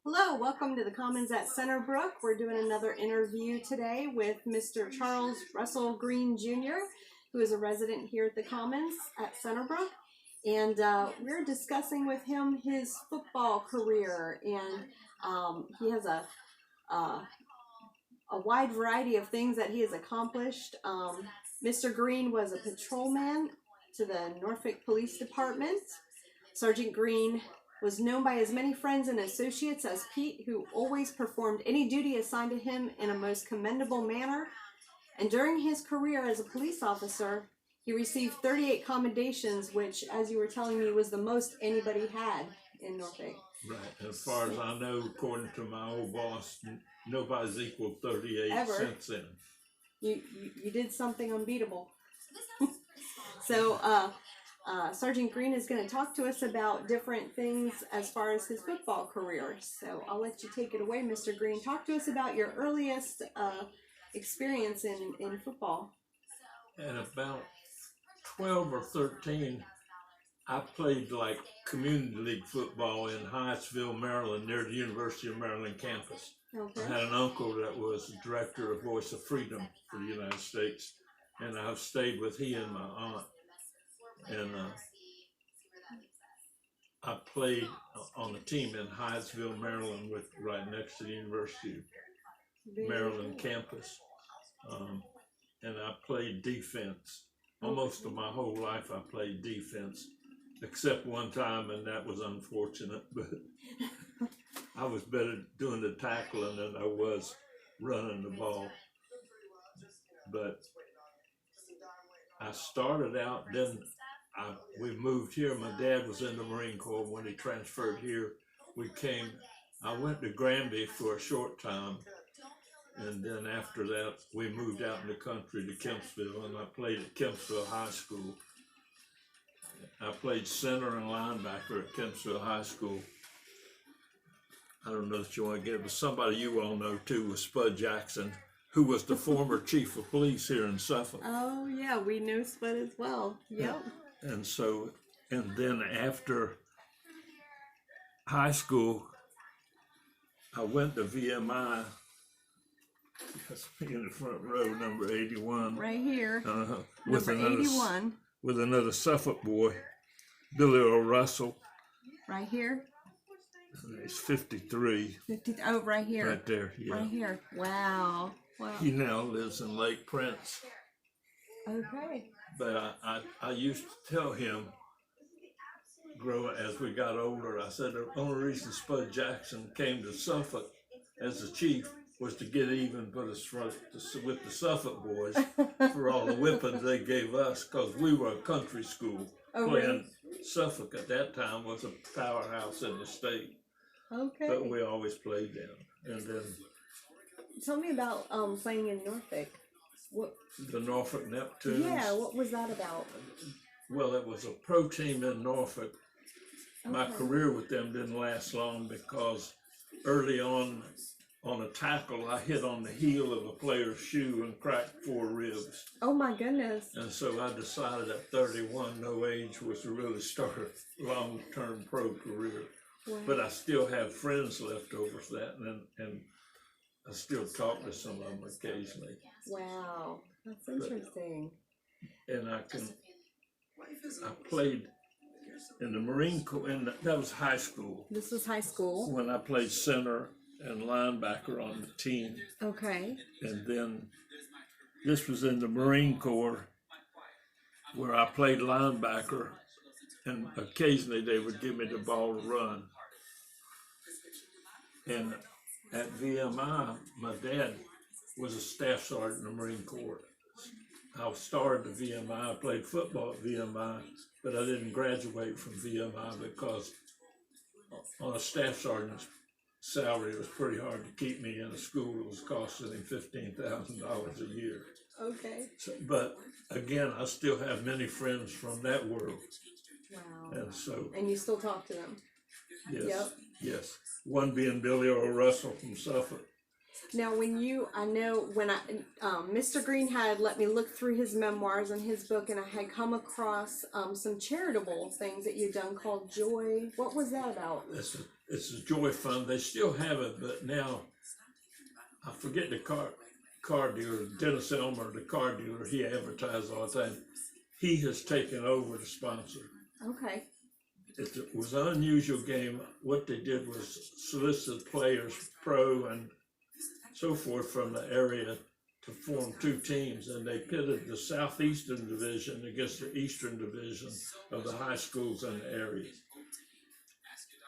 Hello, welcome to the Commons at Centerbrooke. We're doing another interview today with Mr. Charles Russell Greene Jr., who is a resident here at the Commons at Centerbrooke. And we're discussing with him his football career, and he has a wide variety of things that he has accomplished. Mr. Greene was a patrolman to the Norfolk Police Department. Sergeant Greene was known by his many friends and associates as Pete, who always performed any duty assigned to him in a most commendable manner. And during his career as a police officer, he received 38 commendations, which, as you were telling me, was the most anybody had in Norfolk. Right. As far as I know, according to my old boss, nobody's equaled 38 Ever. Since then. You did something unbeatable. So, Sergeant Greene is going to talk to us about different things as far as his football career. So I'll let you take it away, Mr. Greene. Talk to us about your earliest experience in football. At about 12 or 13, I played like community league football in Hyattsville, Maryland, near the University of Maryland campus. Okay. I had an uncle that was the director of Voice of Freedom for the United States, and I've stayed with he and my aunt. And I played on the team in Hyattsville, Maryland, right next to the University of Maryland campus. And I played defense. Almost of my whole life I played defense, except one time, and that was unfortunate, but I was better doing the tackling than I was running the ball. But I started out, then we moved here. My dad was in the Marine Corps. When he transferred here, I went to Granby for a short time, and then after that, we moved out in the country to Kempsville, and I played at Kempsville High School. I played center and linebacker at Kempsville High School. I don't know if you want to get it, but somebody you all know too was Spud Jackson, who was the former chief of police here in Suffolk. Oh yeah, we know Spud as well. Yep. And then after high school, I went to VMI. That's me in the front row, number 81. Right here. With number 81. With another Suffolk boy, Billy Earl Russell. Right here. He's 53. 50. Oh, right here. Right there, yeah. Right here. Wow. He now lives in Lake Prince. Okay. But I used to tell him, as we got older, I said the only reason Spud Jackson came to Suffolk as the chief was to get even with the Suffolk boys for all the whippings they gave us, because we were a country school. Playing Suffolk at that time was a powerhouse in the state. Okay. But we always played them. And then tell me about playing in Norfolk. The Norfolk Neptunes. Yeah, what was that about? Well, it was a pro team in Norfolk. Okay. My career with them didn't last long because early on a tackle, I hit on the heel of a player's shoe and cracked 4 ribs. Oh my goodness. And so I decided at 31, no age was to really start a long-term pro career. Wow. But I still have friends left over for that, and I still talk to some of them occasionally. Wow, that's interesting. And I played in the Marine Corps, and that was high school. This was high school? When I played center and linebacker on the team. Okay. And then this was in the Marine Corps, where I played linebacker, and occasionally they would give me the ball to run. And at VMI, my dad was a staff sergeant in the Marine Corps. I started at VMI, I played football at VMI, but I didn't graduate from VMI because on a staff sergeant's salary, it was pretty hard to keep me in a school that was costing him $15,000 a year. Okay. So, but again, I still have many friends from that world. Wow. And you still talk to them? Yes. Yep. Yes. One being Billy Earl Russell from Suffolk. Now, Mr. Greene had let me look through his memoirs and his book, and I had come across some charitable things that you've done called Joy. What was that about? it's a Joy Fund. They still have it, but now I forget the car dealer, Dennis Elmer, the car dealer. He advertises all the time. He has taken over the sponsor. Okay. It was an unusual game. What they did was solicit players, pro and so forth, from the area to form two teams, and they pitted the Southeastern Division against the Eastern Division of the high schools in the area.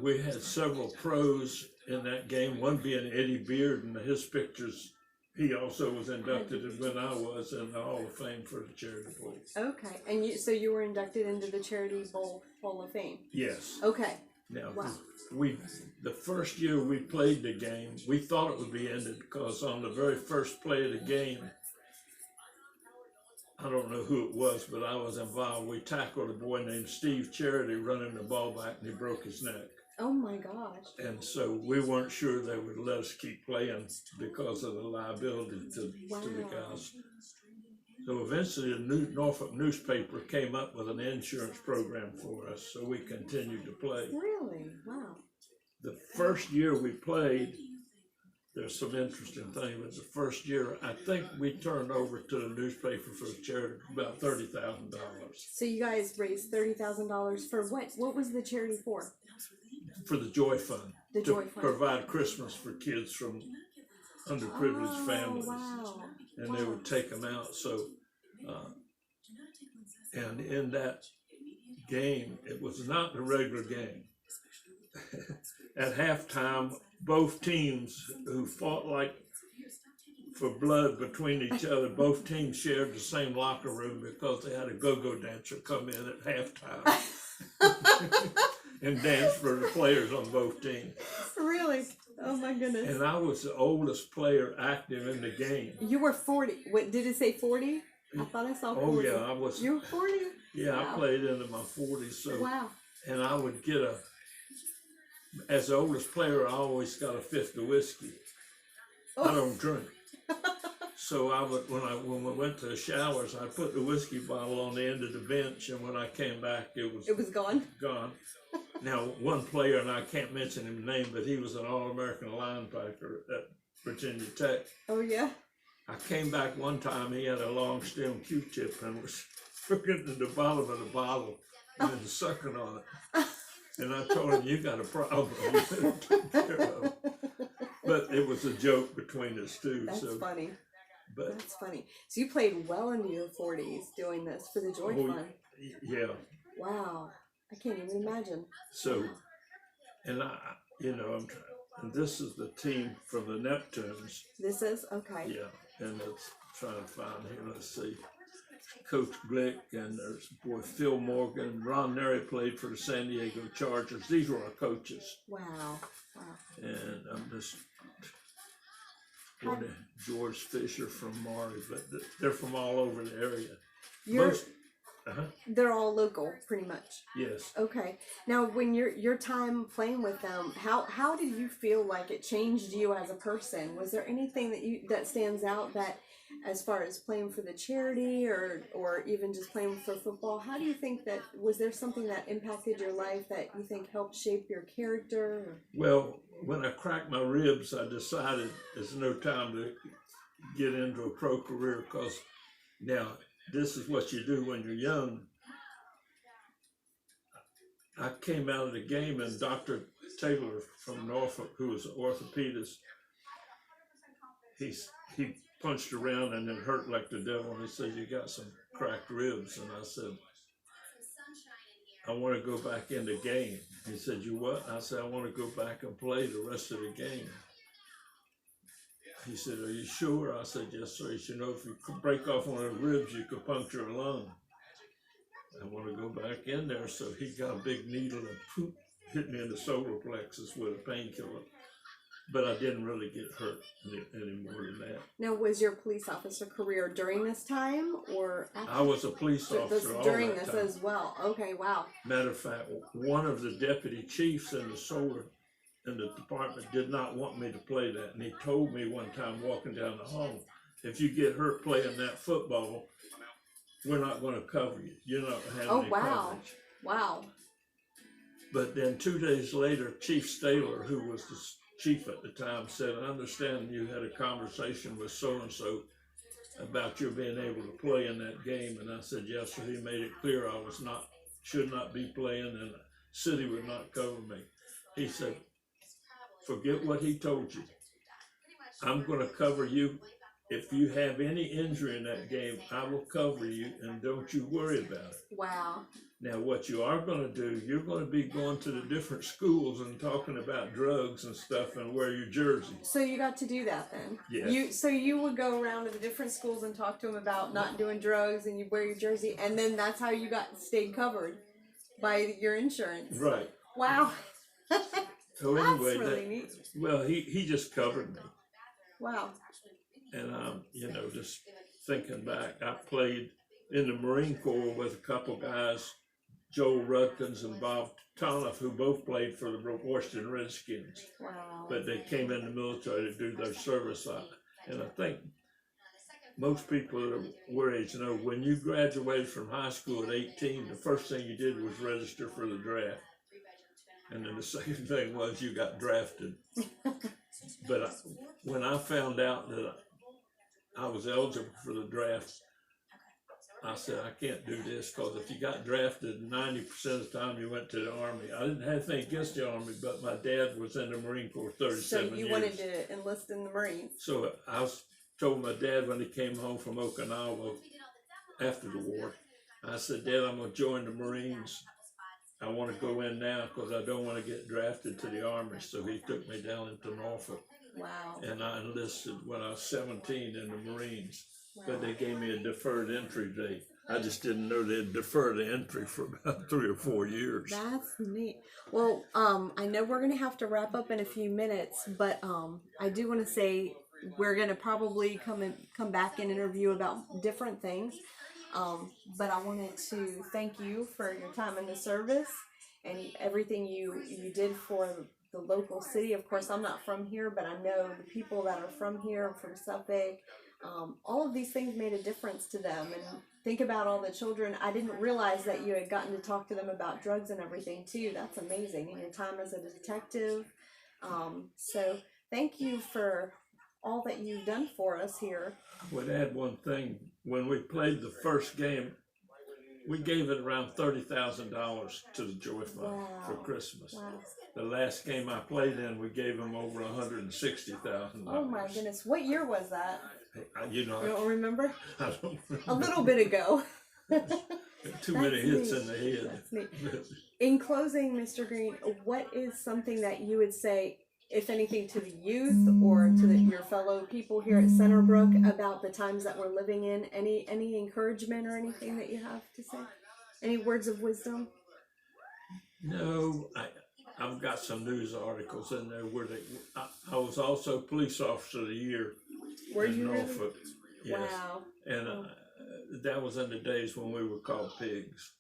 We had several pros in that game, one being Eddie Beard, and his pictures, he also was inducted when I was in the Hall of Fame for the Charity Bowl. Okay, and so you were inducted into the Charity Bowl Hall of Fame? Yes. Okay. Now, wow. The first year we played the game, we thought it would be ended because on the very first play of the game, I don't know who it was, but I was involved. We tackled a boy named Steve Charity running the ball back, and he broke his neck. Oh my gosh. And so we weren't sure they would let us keep playing because of the liability to the guys. So eventually the Norfolk newspaper came up with an insurance program for us, so we continued to play. Really? Wow. The first year we played, there's some interesting things, but the first year, I think we turned over to the newspaper for the charity about $30,000. So you guys raised $30,000 for what? What was the charity for? For the Joy Fund. The Joy Fund. Provide Christmas for kids from underprivileged families. Wow. And they would take them out. So, and in that game, it was not a regular game. At halftime, both teams who fought like for blood between each other, both teams shared the same locker room because they had a go-go dancer come in at halftime and dance for the players on both teams. Really? Oh my goodness. And I was the oldest player active in the game. You were 40. What, did it say 40? I thought I saw 40. Oh yeah, I was. You were 40? Yeah, wow. I played into my 40s. So, wow. And I would get as the oldest player, I always got a fifth of whiskey. I don't drink. So I would, when we went to the showers, I put the whiskey bottle on the end of the bench, and when I came back, it was gone. Gone. Now, one player, and I can't mention his name, but he was an All-American linebacker at Virginia Tech. Oh yeah. I came back one time. He had a long stem Q-tip and was looking at the bottom of the bottle and then sucking on it. And I told him, "You got a problem." But it was a joke between us two. That's so funny. But that's funny. So you played well into your 40s doing this for the Joy Fund. Yeah. Wow. I can't even imagine. So, and and this is the team from the Neptunes. This is? Okay. Yeah, and it's trying to find here, let's see. Coach Glick and there's boy Phil Morgan. Ron Nery played for the San Diego Chargers. These were our coaches. Wow. Wow. And I'm just George Fisher from Maury, but they're from all over the area. They're all local, pretty much. Yes. Okay. Now, when your time playing with them, how did you feel like it changed you as a person? Was there anything that stands out that, as far as playing for the charity or even just playing for football, how do you think that, was there something that impacted your life that you think helped shape your character? Well, when I cracked my ribs, I decided there's no time to get into a pro career because now this is what you do when you're young. I came out of the game and Dr. Taylor from Norfolk, who was an orthopedist, he punched around and it hurt like the devil. And he said, "You got some cracked ribs." And I said, "I want to go back in the game." He said, "You what?" I said, "I want to go back and play the rest of the game." He said, "Are you sure?" I said, "Yes, sir." He said, "If you could break off one of the ribs, you could puncture a lung." I want to go back in there. So he got a big needle and poop, hit me in the solar plexus with a painkiller. But I didn't really get hurt any more than that. Now, was your police officer career during this time or after? I was a police officer all during that this time. as well. Okay, wow. Matter of fact, one of the deputy chiefs in the solar in the department did not want me to play that. And he told me one time walking down the hall, "If you get hurt playing that football, we're not going to cover you. You're not having any coverage." Wow. But then 2 days later, Chief Staler, who was the chief at the time, said, "I understand you had a conversation with so-and-so about you being able to play in that game." And I said, "Yes, sir." He made it clear I should not be playing, and the city would not cover me. He said, "Forget what he told you. I'm going to cover you. If you have any injury in that game, I will cover you, and don't you worry about it." Wow. Now, what you are going to do, you're going to be going to the different schools and talking about drugs and stuff and wear your jersey. So you got to do that then? Yes. So you would go around to the different schools and talk to them about not doing drugs, and you wear your jersey, and then that's how you stayed covered by your insurance. Right. Wow. So anyway, That's really neat. well, he just covered me. Wow. And I'm, just thinking back, I played in the Marine Corps with a couple guys, Joel Rudkins and Bob Tonoff, who both played for the Washington Redskins. Wow. But they came in the military to do their service. And I think most people that are our age know when you graduated from high school at 18, the first thing you did was register for the draft. And then the second thing was you got drafted. But when I found out that I was eligible for the draft, I said, I can't do this, because if you got drafted, 90% of the time you went to the Army. I didn't have anything against the Army, but my dad was in the Marine Corps 37 years. So you wanted to enlist in the Marines. So told my dad when he came home from Okinawa after the war, I said, "Dad, I'm going to join the Marines. I want to go in now because I don't want to get drafted to the Army." So he took me down into Norfolk. Wow. And I enlisted when I was 17 in the Marines. Wow. But they gave me a deferred entry date. I just didn't know they'd defer the entry for about 3 or 4 years. That's neat. Well, I know we're going to have to wrap up in a few minutes, but I do want to say we're going to probably come back and interview about different things. But I wanted to thank you for your time in the service and everything you did for the local city. Of course, I'm not from here, but I know the people that are from here, from Suffolk. All of these things made a difference to them. And think about all the children. I didn't realize that you had gotten to talk to them about drugs and everything too. That's amazing. And your time as a detective. So thank you for all that you've done for us here. I would add one thing. When we played the first game, we gave it around $30,000 to the Joy Fund for Christmas. Wow. The last game I played in, we gave them over $160,000. Oh my goodness. What year was that? You don't remember? I don't remember. A little bit ago. Too many hits in the head. That's neat. In closing, Mr. Greene, what is something that you would say, if anything, to the youth or to your fellow people here at Centerbrooke about the times that we're living in? Any encouragement or anything that you have to say? Any words of wisdom? No, I've got some news articles in there where I was also police officer of the year in Norfolk. Really? Yes. Wow. And that was in the days when we were called pigs.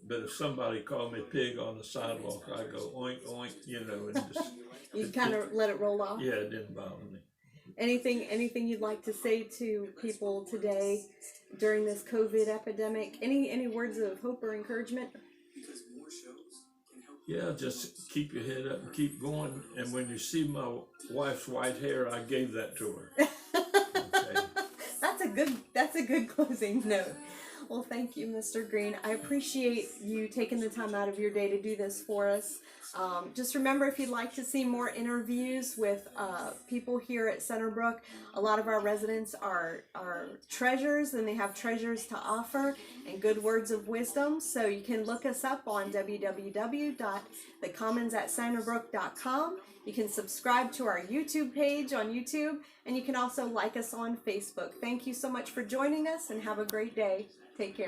But if somebody called me pig on the sidewalk, I go oink oink, and just You kind of let it roll off. Yeah, it didn't bother me. Anything you'd like to say to people today during this COVID epidemic? Any words of hope or encouragement? Yeah, just keep your head up and keep going. And when you see my wife's white hair, I gave that to her. Okay. That's a good closing note. Well, thank you, Mr. Greene. I appreciate you taking the time out of your day to do this for us. Just remember, if you'd like to see more interviews with people here at Centerbrooke, a lot of our residents are treasures, and they have treasures to offer and good words of wisdom. So you can look us up on www.thecommons@centerbrooke.com. You can subscribe to our YouTube page on YouTube, and you can also like us on Facebook. Thank you so much for joining us, and have a great day. Take care.